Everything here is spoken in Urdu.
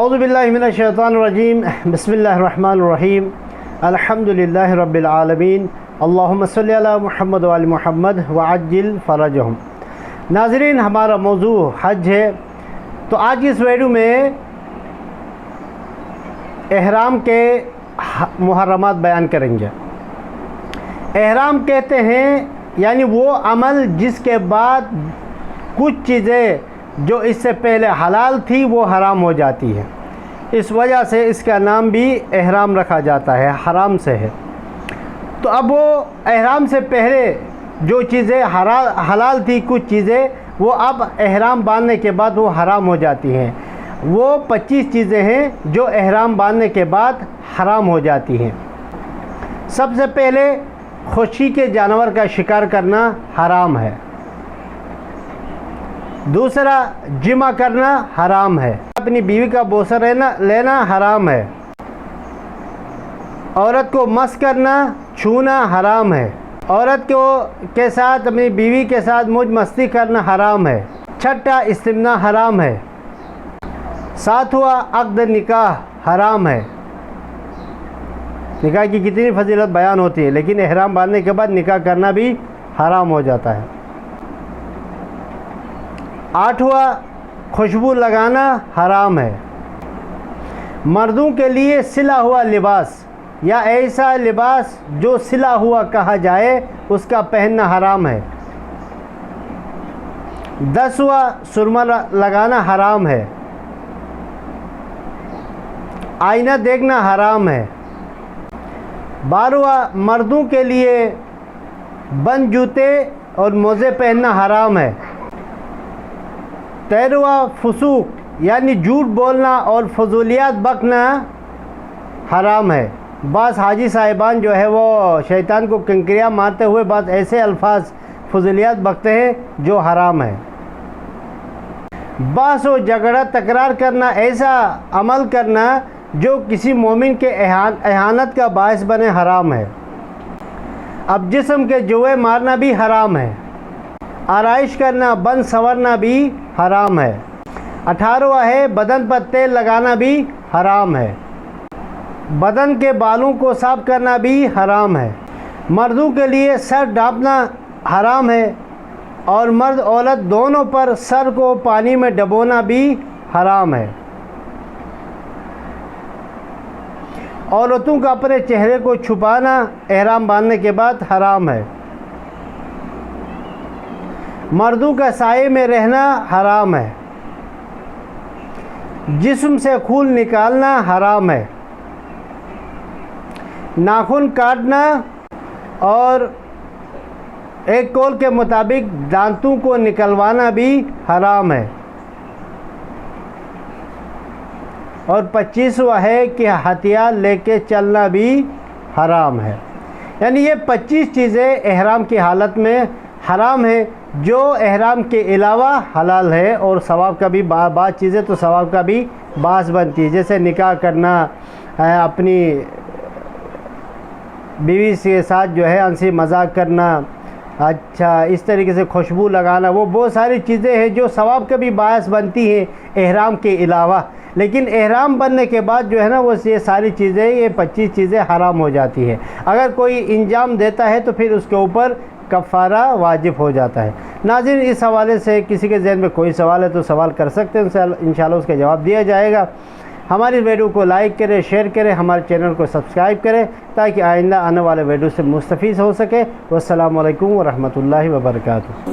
اعوذ باللہ من الشیطان الرجیم بسم اللہ الرحمن الرحیم الحمدللہ رب العالمین اللہم صلی علی محمد وعلی محمد وعجل فرجہم۔ ناظرین، ہمارا موضوع حج ہے، تو آج کی اس ویڈیو میں احرام کے محرمات بیان کریں گے۔ احرام کہتے ہیں یعنی وہ عمل جس کے بعد کچھ چیزیں جو اس سے پہلے حلال تھی وہ حرام ہو جاتی ہے، اس وجہ سے اس کا نام بھی احرام رکھا جاتا ہے، حرام سے ہے۔ تو اب وہ احرام سے پہلے جو چیزیں حلال تھی، کچھ چیزیں وہ اب احرام باندھنے کے بعد وہ حرام ہو جاتی ہیں۔ وہ 25 چیزیں ہیں جو احرام باندھنے کے بعد حرام ہو جاتی ہیں۔ سب سے پہلے خشکی کے جانور کا شکار کرنا حرام ہے۔ دوسرا، جمع کرنا حرام ہے۔ اپنی بیوی کا بوسہ لینا حرام ہے۔ عورت کو مس کرنا، چھونا حرام ہے۔ عورت کے ساتھ، اپنی بیوی کے ساتھ موج مستی کرنا حرام ہے۔ چھٹا، استمناء حرام ہے۔ ساتواں، عقد نکاح حرام ہے۔ نکاح کی کتنی فضیلت بیان ہوتی ہے، لیکن احرام باندھنے کے بعد نکاح کرنا بھی حرام ہو جاتا ہے۔ آٹھواں، خوشبو لگانا حرام ہے۔ مردوں کے لیے سلا ہوا لباس یا ایسا لباس جو سلا ہوا کہا جائے اس کا پہننا حرام ہے۔ 10واں، سرما لگانا حرام ہے۔ آئینہ دیکھنا حرام ہے۔ 12واں، مردوں کے لیے بند جوتے اور موزے پہننا حرام ہے۔ 13واں، فسوق یعنی جھوٹ بولنا اور فضولیات بکنا حرام ہے۔ بعض حاجی صاحبان جو ہے وہ شیطان کو کنکریاں مارتے ہوئے بعض ایسے الفاظ فضولیات بکتے ہیں جو حرام ہے۔ بحث و جھگڑا تکرار کرنا، ایسا عمل کرنا جو کسی مومن کے اہانت کا باعث بنے، حرام ہے۔ اب جسم کے جوئے مارنا بھی حرام ہے۔ آرائش کرنا، بن سنورنا بھی حرام ہے۔ 18واں ہے، بدن پر تیل لگانا بھی حرام ہے۔ بدن کے بالوں کو صاف کرنا بھی حرام ہے۔ مردوں کے لیے سر ڈھانپنا حرام ہے، اور مرد عورت دونوں پر سر کو پانی میں ڈبونا بھی حرام ہے۔ عورتوں کا اپنے چہرے کو چھپانا احرام باندھنے کے بعد حرام ہے۔ مردوں کا سائے میں رہنا حرام ہے۔ جسم سے خون نکالنا حرام ہے۔ ناخن کاٹنا اور ایک قول کے مطابق دانتوں کو نکلوانا بھی حرام ہے۔ اور 25واں ہے کہ ہتھیار لے کے چلنا بھی حرام ہے۔ یعنی یہ 25 چیزیں احرام کی حالت میں حرام ہیں، جو احرام کے علاوہ حلال ہے، اور ثواب کا بھی بعض چیزیں تو ثواب کا بھی باعث بنتی ہے، جیسے نکاح کرنا، اپنی بیوی کے ساتھ جو ہے ہنسی مذاق کرنا، اچھا اس طریقے سے خوشبو لگانا، وہ بہت ساری چیزیں ہیں جو ثواب کا بھی باعث بنتی ہیں احرام کے علاوہ۔ لیکن احرام بننے کے بعد جو ہے نا وہ یہ ساری چیزیں، یہ 25 چیزیں حرام ہو جاتی ہیں۔ اگر کوئی انجام دیتا ہے تو پھر اس کے اوپر کفارہ واجب ہو جاتا ہے۔ ناظرین، اس حوالے سے کسی کے ذہن میں کوئی سوال ہے تو سوال کر سکتے ہیں، انشاءاللہ اس کا جواب دیا جائے گا۔ ہماری ویڈیو کو لائک کریں، شیئر کریں، ہمارے چینل کو سبسکرائب کریں تاکہ آئندہ آنے والے ویڈیو سے مستفید ہو سکے۔ والسلام علیکم ورحمۃ اللہ وبرکاتہ۔